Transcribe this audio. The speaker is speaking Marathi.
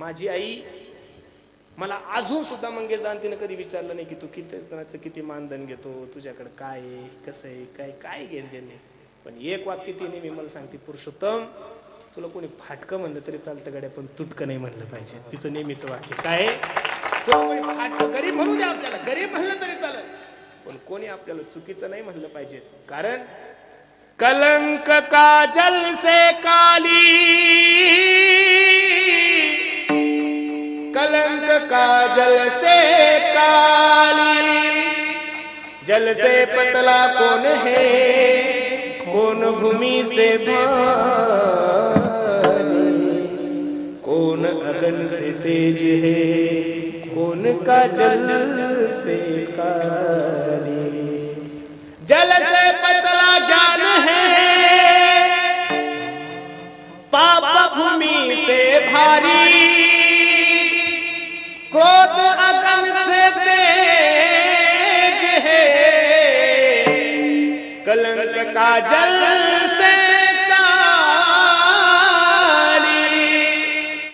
माझी आई मला अजून सुद्धा मंगेशदान तिने कधी विचारलं नाही की तू किती मानधन घेतो, तुझ्याकडे काय आहे, कसं आहे, काय काय घेण देणे. पण एक वाक्य ती नेहमी मला सांगते, पुरुषोत्तम तुला कोणी फाटकं म्हणलं तरी चालतं गड्या, पण तुटकं नाही म्हणलं पाहिजे. तिचं नेहमीचं वाक्य काय आहे, फाटकं गरीब म्हणू द्या आपल्याला, गरीब म्हणलं तरी चालेल, पण कोणी आपल्याला चुकीचं नाही म्हणलं पाहिजे. कारण कलंक काजल से काली, कलंक काजल से काली, जल से पतला कौन है, कौन भूमि से भारी, कौन अगन से तेज है, कौन काजल से काली. जल से पतला ज्ञान है, पाप भूमि से भारी, क्रोध अगन से तेज है, कलंक काजल